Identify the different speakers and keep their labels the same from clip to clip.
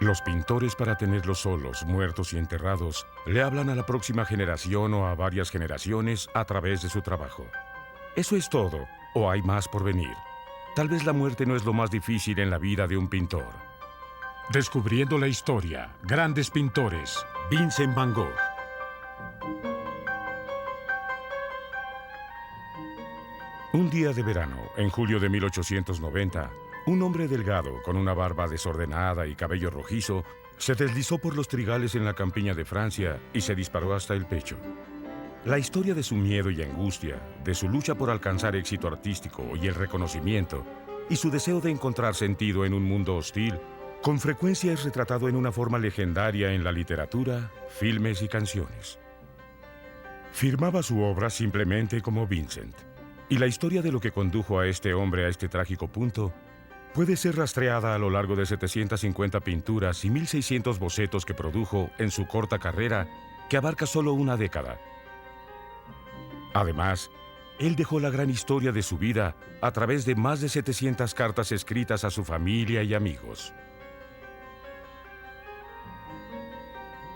Speaker 1: Los pintores, para tenerlos solos, muertos y enterrados, le hablan a la próxima generación o a varias generaciones a través de su trabajo. Eso es todo, o hay más por venir. Tal vez la muerte no es lo más difícil en la vida de un pintor. Descubriendo la historia, grandes pintores, Vincent Van Gogh. Un día de verano, en julio de 1890, un hombre delgado, con una barba desordenada y cabello rojizo, se deslizó por los trigales en la campiña de Francia y se disparó hasta el pecho. La historia de su miedo y angustia, de su lucha por alcanzar éxito artístico y el reconocimiento, y su deseo de encontrar sentido en un mundo hostil, con frecuencia es retratado en una forma legendaria en la literatura, filmes y canciones. Firmaba su obra simplemente como Vincent, y la historia de lo que condujo a este hombre a este trágico punto puede ser rastreada a lo largo de 750 pinturas y 1600 bocetos que produjo en su corta carrera, que abarca solo una década. Además, él dejó la gran historia de su vida a través de más de 700 cartas escritas a su familia y amigos.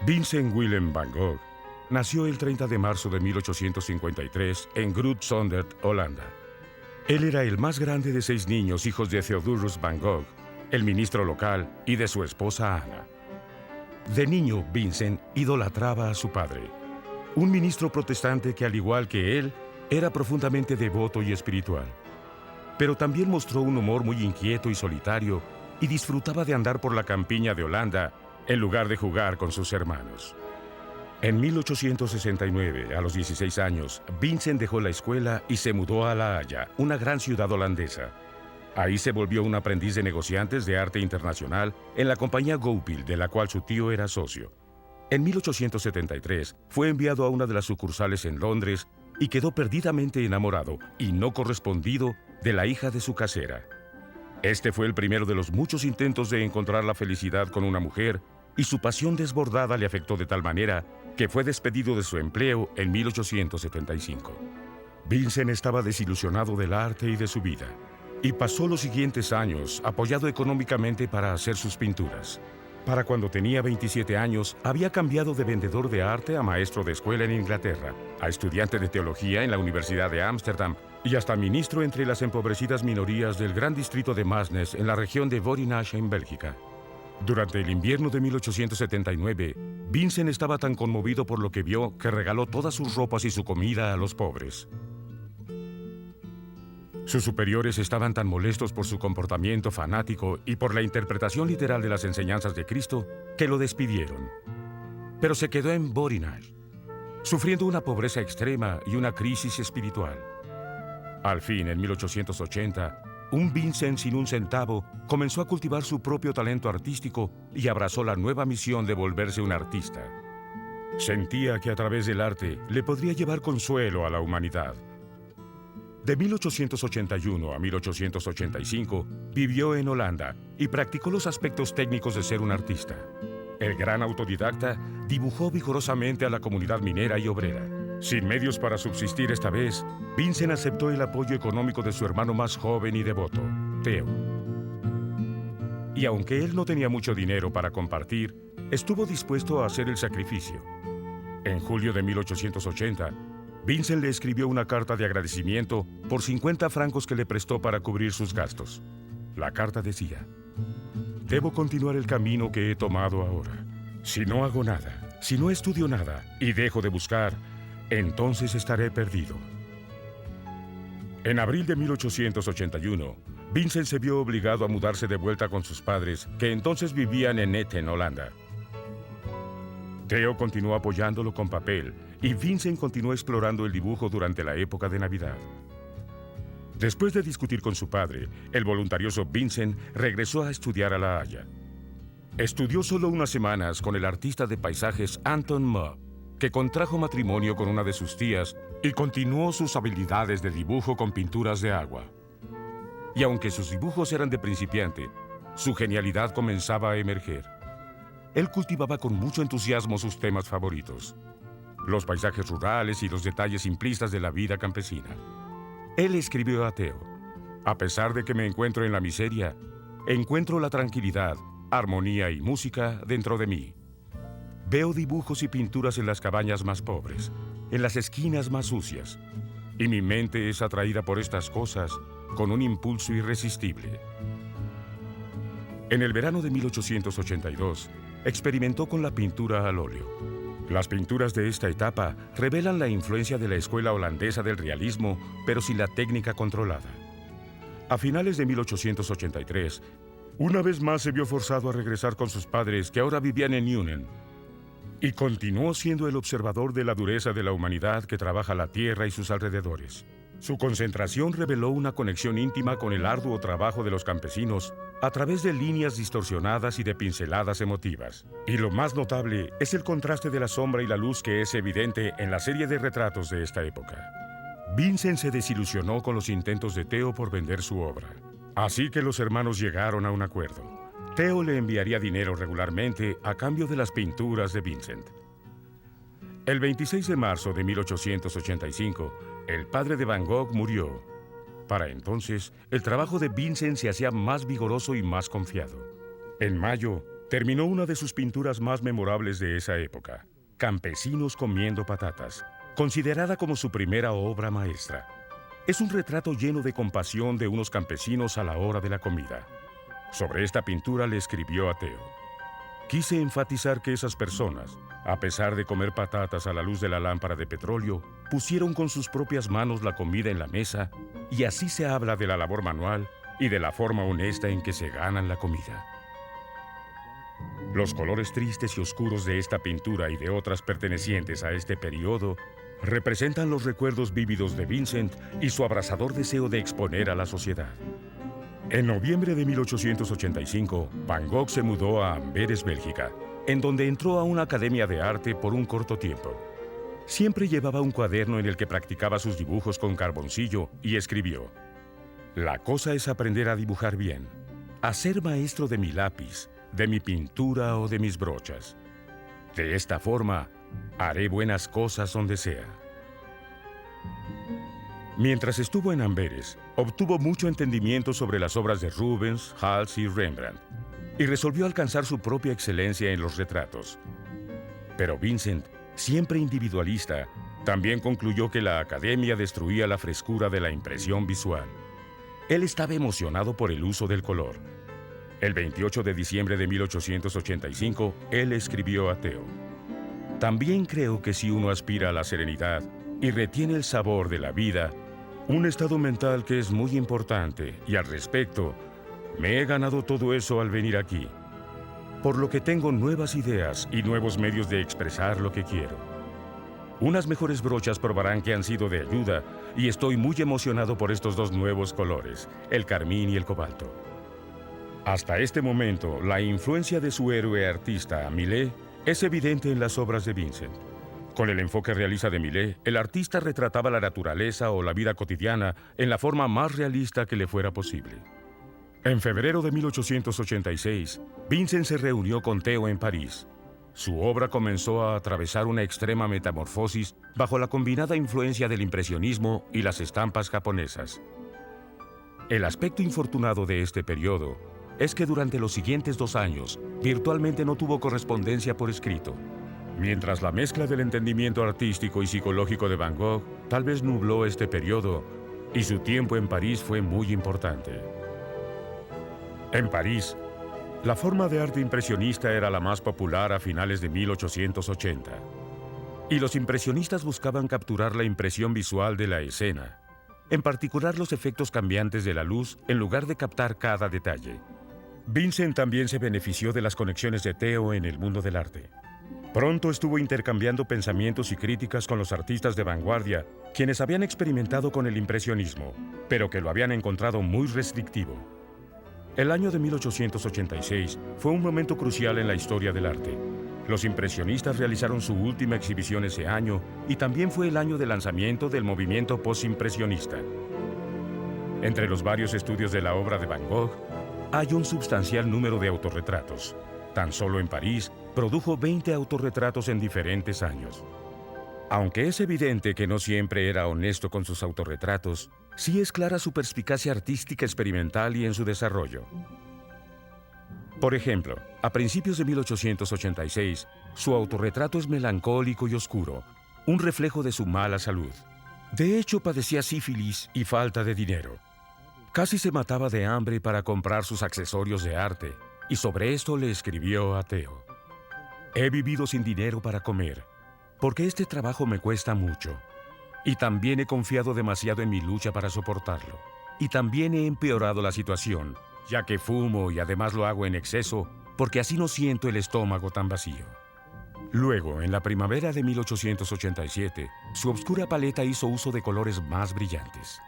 Speaker 1: Vincent Willem van Gogh nació el 30 de marzo de 1853 en Groot-Zondert, Holanda. Él era el más grande de 6 niños, hijos de Theodorus van Gogh, el ministro local, y de su esposa Ana. De niño, Vincent idolatraba a su padre, un ministro protestante que, al igual que él, era profundamente devoto y espiritual. Pero también mostró un humor muy inquieto y solitario y disfrutaba de andar por la campiña de Holanda en lugar de jugar con sus hermanos. En 1869, a los 16 años, Vincent dejó la escuela y se mudó a La Haya, una gran ciudad holandesa. Ahí se volvió un aprendiz de negociantes de arte internacional en la compañía Goupil, de la cual su tío era socio. En 1873 fue enviado a una de las sucursales en Londres y quedó perdidamente enamorado y no correspondido de la hija de su casera. Este fue el primero de los muchos intentos de encontrar la felicidad con una mujer, y su pasión desbordada le afectó de tal manera que fue despedido de su empleo en 1875. Vincent estaba desilusionado del arte y de su vida, y pasó los siguientes años apoyado económicamente para hacer sus pinturas. Para cuando tenía 27 años, había cambiado de vendedor de arte a maestro de escuela en Inglaterra, a estudiante de teología en la Universidad de Ámsterdam y hasta ministro entre las empobrecidas minorías del gran distrito de Masnes en la región de Vorinage en Bélgica. Durante el invierno de 1879, Vincent estaba tan conmovido por lo que vio que regaló todas sus ropas y su comida a los pobres. Sus superiores estaban tan molestos por su comportamiento fanático y por la interpretación literal de las enseñanzas de Cristo que lo despidieron. Pero se quedó en Vorinage, sufriendo una pobreza extrema y una crisis espiritual. Al fin, en 1880, un Vincent sin un centavo comenzó a cultivar su propio talento artístico y abrazó la nueva misión de volverse un artista. Sentía que a través del arte le podría llevar consuelo a la humanidad. De 1881 a 1885 vivió en Holanda y practicó los aspectos técnicos de ser un artista. El gran autodidacta dibujó vigorosamente a la comunidad minera y obrera. Sin medios para subsistir esta vez, Vincent aceptó el apoyo económico de su hermano más joven y devoto, Theo. Y aunque él no tenía mucho dinero para compartir, estuvo dispuesto a hacer el sacrificio. En julio de 1880, Vincent le escribió una carta de agradecimiento por 50 francos que le prestó para cubrir sus gastos. La carta decía: «Debo continuar el camino que he tomado ahora. Si no hago nada, si no estudio nada y dejo de buscar, entonces estaré perdido». En abril de 1881, Vincent se vio obligado a mudarse de vuelta con sus padres, que entonces vivían en Eten, Holanda. Theo continuó apoyándolo con papel y Vincent continuó explorando el dibujo durante la época de Navidad. Después de discutir con su padre, el voluntarioso Vincent regresó a estudiar a La Haya. Estudió solo unas semanas con el artista de paisajes Anton Moe, que contrajo matrimonio con una de sus tías y continuó sus habilidades de dibujo con pinturas de agua. Y aunque sus dibujos eran de principiante, su genialidad comenzaba a emerger. Él cultivaba con mucho entusiasmo sus temas favoritos: los paisajes rurales y los detalles simplistas de la vida campesina. Él escribió a Theo: «A pesar de que me encuentro en la miseria, encuentro la tranquilidad armonía y música dentro de mí. Veo dibujos y pinturas en las cabañas más pobres, en las esquinas más sucias, y mi mente es atraída por estas cosas con un impulso irresistible. En el verano de 1882, experimentó con la pintura al óleo. Las pinturas de esta etapa revelan la influencia de la escuela holandesa del realismo, pero sin la técnica controlada. A finales de 1883, una vez más se vio forzado a regresar con sus padres, que ahora vivían en Nuenen, y continuó siendo el observador de la dureza de la humanidad que trabaja la tierra y sus alrededores. Su concentración reveló una conexión íntima con el arduo trabajo de los campesinos a través de líneas distorsionadas y de pinceladas emotivas. Y lo más notable es el contraste de la sombra y la luz que es evidente en la serie de retratos de esta época. Vincent se desilusionó con los intentos de Theo por vender su obra. Así que los hermanos llegaron a un acuerdo. Theo le enviaría dinero regularmente a cambio de las pinturas de Vincent. El 26 de marzo de 1885, el padre de Van Gogh murió. Para entonces, el trabajo de Vincent se hacía más vigoroso y más confiado. En mayo, terminó una de sus pinturas más memorables de esa época, Campesinos comiendo patatas, considerada como su primera obra maestra. Es un retrato lleno de compasión de unos campesinos a la hora de la comida. Sobre esta pintura le escribió a Theo: quise enfatizar que esas personas, a pesar de comer patatas a la luz de la lámpara de petróleo, pusieron con sus propias manos la comida en la mesa, y así se habla de la labor manual y de la forma honesta en que se ganan la comida. Los colores tristes y oscuros de esta pintura y de otras pertenecientes a este periodo representan los recuerdos vívidos de Vincent y su abrasador deseo de exponer a la sociedad. En noviembre de 1885, Van Gogh se mudó a Amberes, Bélgica, en donde entró a una academia de arte por un corto tiempo. Siempre llevaba un cuaderno en el que practicaba sus dibujos con carboncillo y escribió: la cosa es aprender a dibujar bien, a ser maestro de mi lápiz, de mi pintura o de mis brochas. De esta forma, haré buenas cosas donde sea. Mientras estuvo en Amberes, obtuvo mucho entendimiento sobre las obras de Rubens, Hals y Rembrandt, y resolvió alcanzar su propia excelencia en los retratos. Pero Vincent, siempre individualista, también concluyó que la academia destruía la frescura de la impresión visual. Él estaba emocionado por el uso del color. El 28 de diciembre de 1885, él escribió a Theo: también creo que si uno aspira a la serenidad y retiene el sabor de la vida, un estado mental que es muy importante, y al respecto, me he ganado todo eso al venir aquí, por lo que tengo nuevas ideas y nuevos medios de expresar lo que quiero. Unas mejores brochas probarán que han sido de ayuda, y estoy muy emocionado por estos dos nuevos colores, el carmín y el cobalto. Hasta este momento, la influencia de su héroe artista, Millet, es evidente en las obras de Vincent. Con el enfoque realista de Millet, el artista retrataba la naturaleza o la vida cotidiana en la forma más realista que le fuera posible. En febrero de 1886, Vincent se reunió con Theo en París. Su obra comenzó a atravesar una extrema metamorfosis bajo la combinada influencia del impresionismo y las estampas japonesas. El aspecto infortunado de este periodo es que durante los siguientes 2 años, virtualmente no tuvo correspondencia por escrito. Mientras la mezcla del entendimiento artístico y psicológico de Van Gogh tal vez nubló este periodo, y su tiempo en París fue muy importante. En París, la forma de arte impresionista era la más popular a finales de 1880, y los impresionistas buscaban capturar la impresión visual de la escena, en particular los efectos cambiantes de la luz en lugar de captar cada detalle. Vincent también se benefició de las conexiones de Theo en el mundo del arte. Pronto estuvo intercambiando pensamientos y críticas con los artistas de vanguardia, quienes habían experimentado con el impresionismo, pero que lo habían encontrado muy restrictivo. El año de 1886 fue un momento crucial en la historia del arte. Los impresionistas realizaron su última exhibición ese año, y también fue el año de lanzamiento del movimiento postimpresionista. Entre los varios estudios de la obra de Van Gogh, hay un sustancial número de autorretratos. Tan solo en París, produjo 20 autorretratos en diferentes años. Aunque es evidente que no siempre era honesto con sus autorretratos, sí es clara su perspicacia artística experimental y en su desarrollo. Por ejemplo, a principios de 1886, su autorretrato es melancólico y oscuro, un reflejo de su mala salud. De hecho, padecía sífilis y falta de dinero. Casi se mataba de hambre para comprar sus accesorios de arte, y sobre esto le escribió a Theo: «He vivido sin dinero para comer, porque este trabajo me cuesta mucho, y también he confiado demasiado en mi lucha para soportarlo, y también he empeorado la situación, ya que fumo y además lo hago en exceso, porque así no siento el estómago tan vacío». Luego, en la primavera de 1887, su obscura paleta hizo uso de colores más brillantes.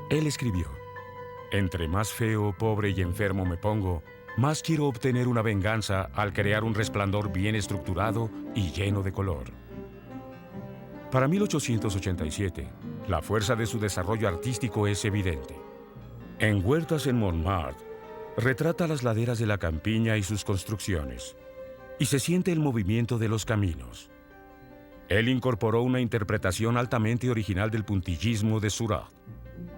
Speaker 1: Él escribió: «Entre más feo, pobre y enfermo me pongo, más quiero obtener una venganza al crear un resplandor bien estructurado y lleno de color». Para 1887, la fuerza de su desarrollo artístico es evidente. En Huertas en Montmartre, retrata las laderas de la campiña y sus construcciones, y se siente el movimiento de los caminos. Él incorporó una interpretación altamente original del puntillismo de Seurat,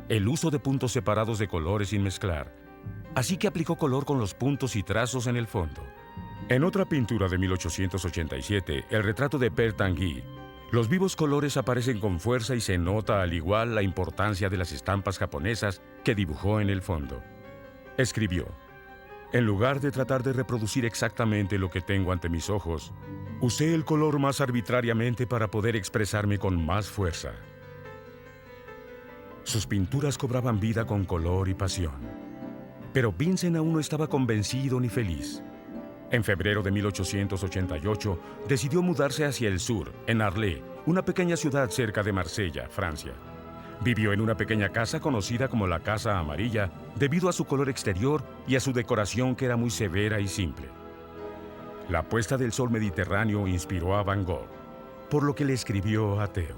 Speaker 1: el uso de puntos separados de colores sin mezclar, así que aplicó color con los puntos y trazos en el fondo. En otra pintura de 1887, el retrato de Pere Tanguy, los vivos colores aparecen con fuerza y se nota al igual la importancia de las estampas japonesas que dibujó en el fondo. Escribió: «En lugar de tratar de reproducir exactamente lo que tengo ante mis ojos, usé el color más arbitrariamente para poder expresarme con más fuerza». Sus pinturas cobraban vida con color y pasión. Pero Vincent aún no estaba convencido ni feliz. En febrero de 1888, decidió mudarse hacia el sur, en Arles, una pequeña ciudad cerca de Marsella, Francia. Vivió en una pequeña casa conocida como la Casa Amarilla debido a su color exterior y a su decoración que era muy severa y simple. La puesta del sol mediterráneo inspiró a Van Gogh, por lo que le escribió a Theo: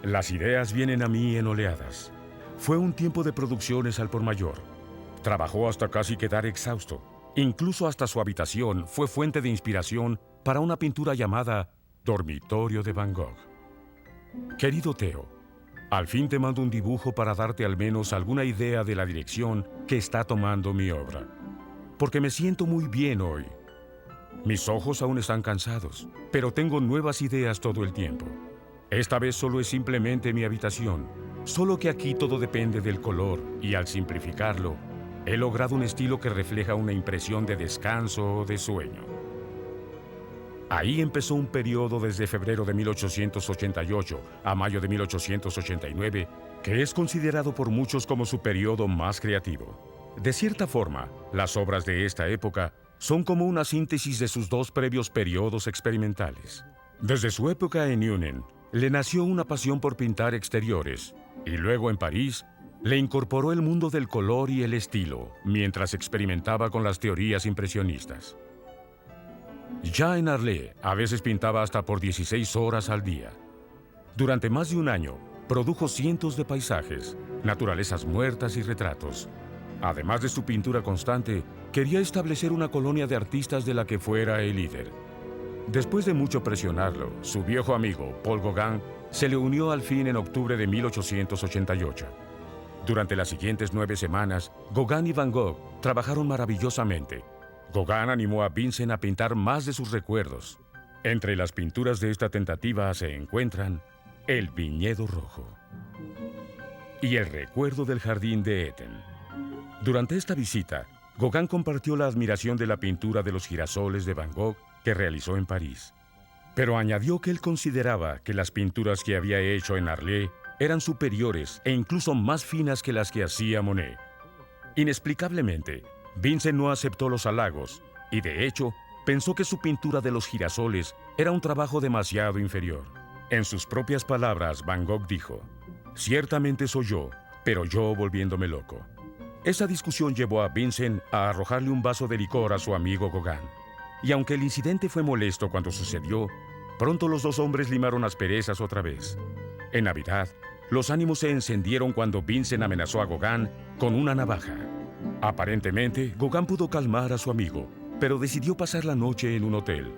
Speaker 1: «Las ideas vienen a mí en oleadas». Fue un tiempo de producciones al por mayor. Trabajó hasta casi quedar exhausto. Incluso hasta su habitación fue fuente de inspiración para una pintura llamada Dormitorio de Van Gogh. «Querido Theo, al fin te mando un dibujo para darte al menos alguna idea de la dirección que está tomando mi obra, porque me siento muy bien hoy. Mis ojos aún están cansados, pero tengo nuevas ideas todo el tiempo. Esta vez solo es simplemente mi habitación, solo que aquí todo depende del color y al simplificarlo, he logrado un estilo que refleja una impresión de descanso o de sueño». Ahí empezó un periodo desde febrero de 1888 a mayo de 1889, que es considerado por muchos como su periodo más creativo. De cierta forma, las obras de esta época son como una síntesis de sus dos previos periodos experimentales. Desde su época en Nuenen, le nació una pasión por pintar exteriores, y luego en París, le incorporó el mundo del color y el estilo, mientras experimentaba con las teorías impresionistas. Ya en Arles, a veces pintaba hasta por 16 horas al día. Durante más de un año, produjo cientos de paisajes, naturalezas muertas y retratos. Además de su pintura constante, quería establecer una colonia de artistas de la que fuera el líder. Después de mucho presionarlo, su viejo amigo, Paul Gauguin, se le unió al fin en octubre de 1888. Durante las siguientes 9 semanas, Gauguin y Van Gogh trabajaron maravillosamente. Gauguin animó a Vincent a pintar más de sus recuerdos. Entre las pinturas de esta tentativa se encuentran El Viñedo Rojo y El Recuerdo del Jardín de Eden. Durante esta visita, Gauguin compartió la admiración de la pintura de los girasoles de Van Gogh que realizó en París. Pero añadió que él consideraba que las pinturas que había hecho en Arles eran superiores e incluso más finas que las que hacía Monet. Inexplicablemente, Vincent no aceptó los halagos y, de hecho, pensó que su pintura de los girasoles era un trabajo demasiado inferior. En sus propias palabras, Van Gogh dijo: «Ciertamente soy yo, pero yo volviéndome loco». Esa discusión llevó a Vincent a arrojarle un vaso de licor a su amigo Gauguin. Y aunque el incidente fue molesto cuando sucedió, pronto los dos hombres limaron asperezas otra vez. En Navidad, los ánimos se encendieron cuando Vincent amenazó a Gauguin con una navaja. Aparentemente, Gauguin pudo calmar a su amigo, pero decidió pasar la noche en un hotel.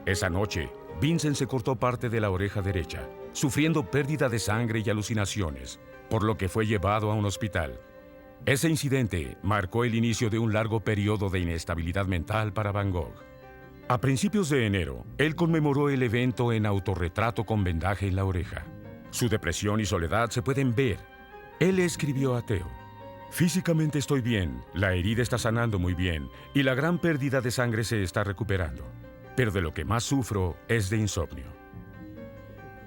Speaker 1: Esa noche, Vincent se cortó parte de la oreja derecha, sufriendo pérdida de sangre y alucinaciones, por lo que fue llevado a un hospital. Ese incidente marcó el inicio de un largo periodo de inestabilidad mental para Van Gogh. A principios de enero, él conmemoró el evento en autorretrato con vendaje en la oreja. Su depresión y soledad se pueden ver. Él le escribió a Theo: «Físicamente estoy bien, la herida está sanando muy bien y la gran pérdida de sangre se está recuperando. Pero de lo que más sufro es de insomnio».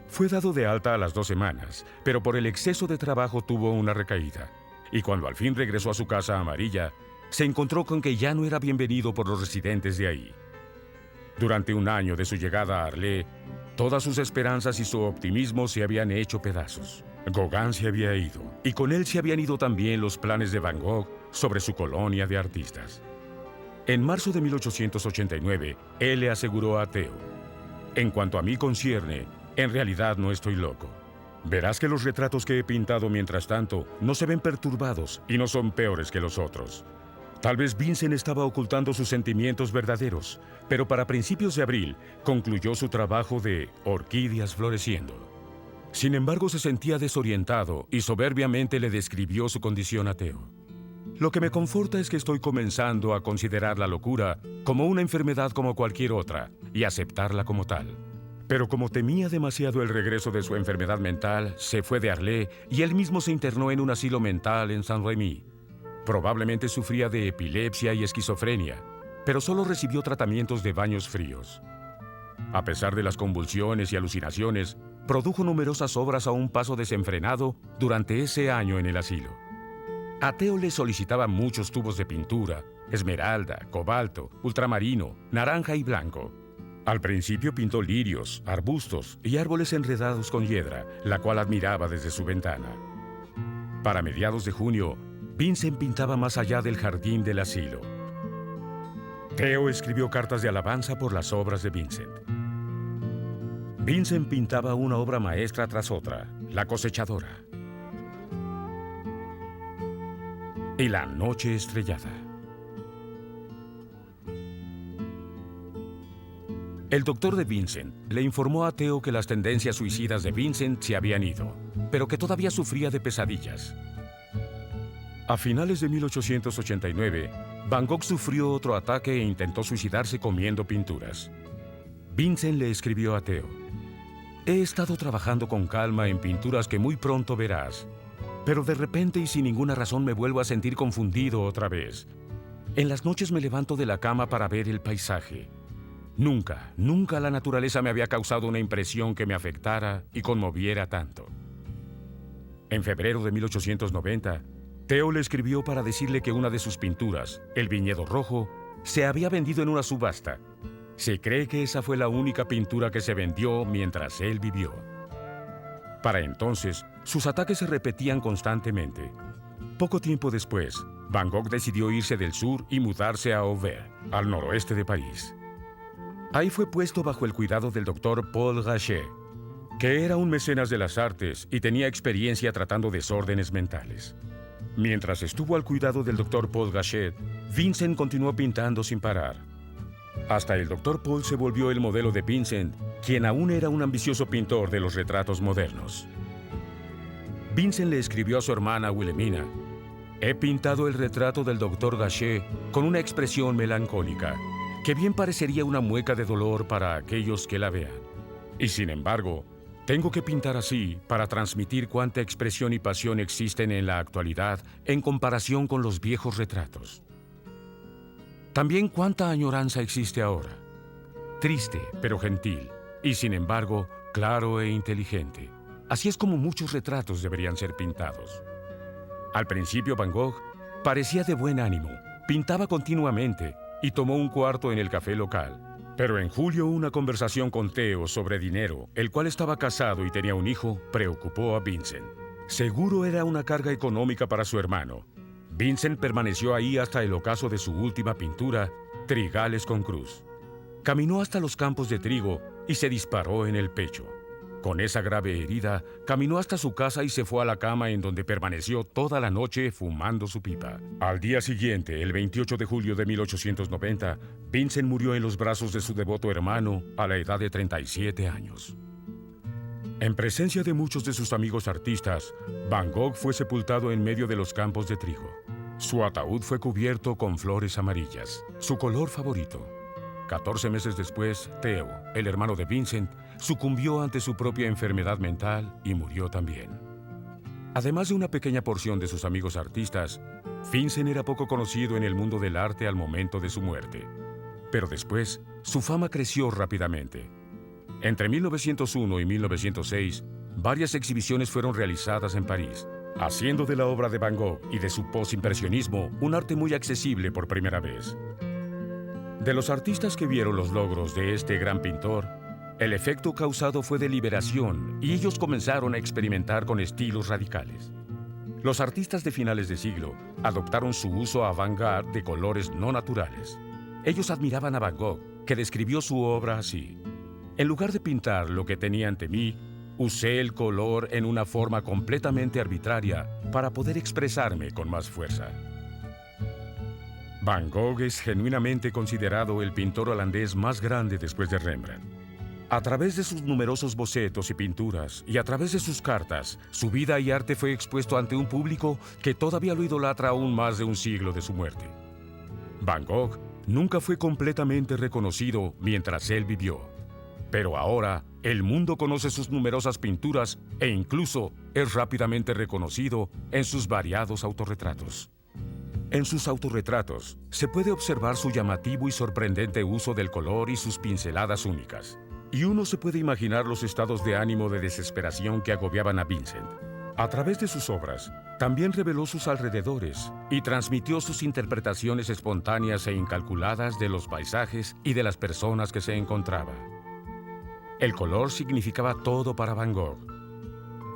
Speaker 1: Fue dado de alta a las 2 semanas, pero por el exceso de trabajo tuvo una recaída. Y cuando al fin regresó a su casa amarilla, se encontró con que ya no era bienvenido por los residentes de ahí. Durante un año de su llegada a Arles, todas sus esperanzas y su optimismo se habían hecho pedazos. Gauguin se había ido, y con él se habían ido también los planes de Van Gogh sobre su colonia de artistas. En marzo de 1889, él le aseguró a Theo: «En cuanto a mí concierne, en realidad no estoy loco. Verás que los retratos que he pintado mientras tanto no se ven perturbados y no son peores que los otros. Tal vez Vincent estaba ocultando sus sentimientos verdaderos, pero para principios de abril concluyó su trabajo de Orquídeas floreciendo». Sin embargo, se sentía desorientado y soberbiamente le describió su condición a Theo. «Lo que me conforta es que estoy comenzando a considerar la locura como una enfermedad como cualquier otra y aceptarla como tal». Pero como temía demasiado el regreso de su enfermedad mental, se fue de Arles y él mismo se internó en un asilo mental en Saint-Rémy. Probablemente sufría de epilepsia y esquizofrenia, pero solo recibió tratamientos de baños fríos. A pesar de las convulsiones y alucinaciones, produjo numerosas obras a un paso desenfrenado durante ese año en el asilo. A Theo le solicitaba muchos tubos de pintura: esmeralda, cobalto, ultramarino, naranja y blanco. Al principio pintó lirios, arbustos y árboles enredados con hiedra, la cual admiraba desde su ventana. Para mediados de junio, Vincent pintaba más allá del jardín del asilo. Theo escribió cartas de alabanza por las obras de Vincent. Vincent pintaba una obra maestra tras otra: La cosechadora y La noche estrellada. El doctor de Vincent le informó a Theo que las tendencias suicidas de Vincent se habían ido, pero que todavía sufría de pesadillas. A finales de 1889, Van Gogh sufrió otro ataque e intentó suicidarse comiendo pinturas. Vincent le escribió a Theo: «He estado trabajando con calma en pinturas que muy pronto verás, pero de repente y sin ninguna razón me vuelvo a sentir confundido otra vez. En las noches me levanto de la cama para ver el paisaje. Nunca la naturaleza me había causado una impresión que me afectara y conmoviera tanto». En febrero de 1890, Theo le escribió para decirle que una de sus pinturas, El viñedo rojo, se había vendido en una subasta. Se cree que esa fue la única pintura que se vendió mientras él vivió. Para entonces, sus ataques se repetían constantemente. Poco tiempo después, Van Gogh decidió irse del sur y mudarse a Auvers, al noroeste de París. Ahí fue puesto bajo el cuidado del doctor Paul Gachet, que era un mecenas de las artes y tenía experiencia tratando desórdenes mentales. Mientras estuvo al cuidado del doctor Paul Gachet, Vincent continuó pintando sin parar. Hasta el doctor Paul se volvió el modelo de Vincent, quien aún era un ambicioso pintor de los retratos modernos. Vincent le escribió a su hermana Wilhelmina: «He pintado el retrato del doctor Gachet con una expresión melancólica, que bien parecería una mueca de dolor para aquellos que la vean. Y sin embargo, tengo que pintar así para transmitir cuánta expresión y pasión existen en la actualidad en comparación con los viejos retratos. También cuánta añoranza existe ahora. Triste, pero gentil, y sin embargo, claro e inteligente. Así es como muchos retratos deberían ser pintados». Al principio, Van Gogh parecía de buen ánimo, pintaba continuamente y tomó un cuarto en el café local. Pero en julio, una conversación con Theo sobre dinero, el cual estaba casado y tenía un hijo, preocupó a Vincent. Seguro era una carga económica para su hermano. Vincent permaneció ahí hasta el ocaso de su última pintura, Trigales con cruz. Caminó hasta los campos de trigo y se disparó en el pecho. Con esa grave herida, caminó hasta su casa y se fue a la cama, en donde permaneció toda la noche fumando su pipa. Al día siguiente, el 28 de julio de 1890, Vincent murió en los brazos de su devoto hermano a la edad de 37 años. En presencia de muchos de sus amigos artistas, Van Gogh fue sepultado en medio de los campos de trigo. Su ataúd fue cubierto con flores amarillas, su color favorito. 14 meses después, Theo, el hermano de Vincent, sucumbió ante su propia enfermedad mental y murió también. Además de una pequeña porción de sus amigos artistas, Vincent era poco conocido en el mundo del arte al momento de su muerte. Pero después, su fama creció rápidamente. Entre 1901 y 1906, varias exhibiciones fueron realizadas en París, haciendo de la obra de Van Gogh y de su postimpresionismo un arte muy accesible por primera vez. De los artistas que vieron los logros de este gran pintor, el efecto causado fue de liberación y ellos comenzaron a experimentar con estilos radicales. Los artistas de finales de siglo adoptaron su uso avant-garde de colores no naturales. Ellos admiraban a Van Gogh, que describió su obra así: en lugar de pintar lo que tenía ante mí, usé el color en una forma completamente arbitraria para poder expresarme con más fuerza. Van Gogh es genuinamente considerado el pintor holandés más grande después de Rembrandt. A través de sus numerosos bocetos y pinturas, y a través de sus cartas, su vida y arte fue expuesto ante un público que todavía lo idolatra aún más de un siglo de su muerte. Van Gogh nunca fue completamente reconocido mientras él vivió. Pero ahora, el mundo conoce sus numerosas pinturas e incluso es rápidamente reconocido en sus variados autorretratos. En sus autorretratos se puede observar su llamativo y sorprendente uso del color y sus pinceladas únicas. Y uno se puede imaginar los estados de ánimo de desesperación que agobiaban a Vincent. A través de sus obras, también reveló sus alrededores y transmitió sus interpretaciones espontáneas e incalculadas de los paisajes y de las personas que se encontraba. El color significaba todo para Van Gogh.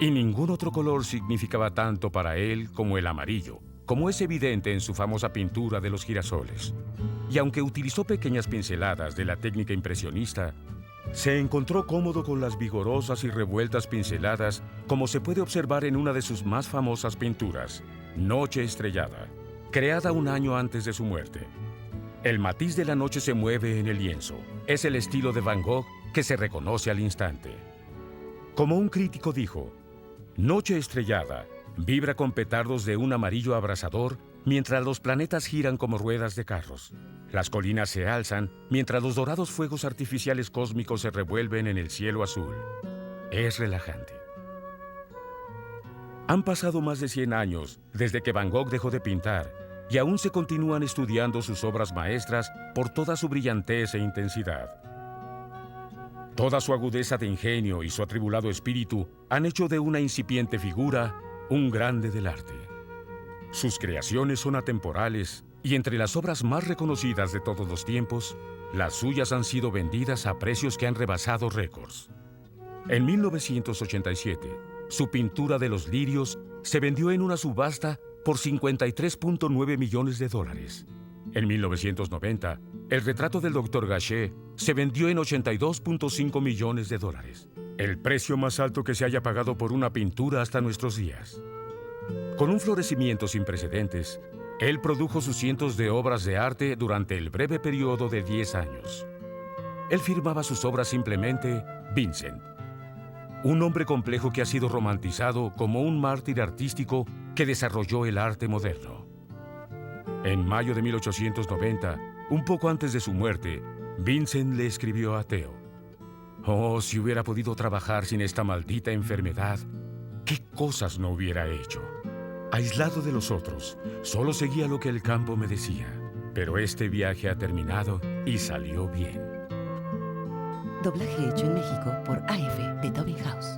Speaker 1: Y ningún otro color significaba tanto para él como el amarillo, como es evidente en su famosa pintura de los girasoles. Y aunque utilizó pequeñas pinceladas de la técnica impresionista, se encontró cómodo con las vigorosas y revueltas pinceladas, como se puede observar en una de sus más famosas pinturas, Noche Estrellada, creada un año antes de su muerte. El matiz de la noche se mueve en el lienzo. Es el estilo de Van Gogh que se reconoce al instante. Como un crítico dijo, Noche Estrellada vibra con petardos de un amarillo abrasador mientras los planetas giran como ruedas de carros. Las colinas se alzan mientras los dorados fuegos artificiales cósmicos se revuelven en el cielo azul. Es relajante. Han pasado más de 100 años desde que Van Gogh dejó de pintar y aún se continúan estudiando sus obras maestras por toda su brillantez e intensidad. Toda su agudeza de ingenio y su atribulado espíritu han hecho de una incipiente figura un grande del arte. Sus creaciones son atemporales y entre las obras más reconocidas de todos los tiempos, las suyas han sido vendidas a precios que han rebasado récords. En 1987, su pintura de los lirios se vendió en una subasta por $53.9 millones. En 1990, el retrato del Dr. Gachet se vendió en $82.5 millones, el precio más alto que se haya pagado por una pintura hasta nuestros días. Con un florecimiento sin precedentes, él produjo sus cientos de obras de arte durante el breve periodo de 10 años. Él firmaba sus obras simplemente Vincent, un hombre complejo que ha sido romantizado como un mártir artístico que desarrolló el arte moderno. En mayo de 1890, un poco antes de su muerte, Vincent le escribió a Theo: «Oh, si hubiera podido trabajar sin esta maldita enfermedad, ¿qué cosas no hubiera hecho? Aislado de los otros, solo seguía lo que el campo me decía. Pero este viaje ha terminado y salió bien».
Speaker 2: Doblaje hecho en México por AF de Tobin House.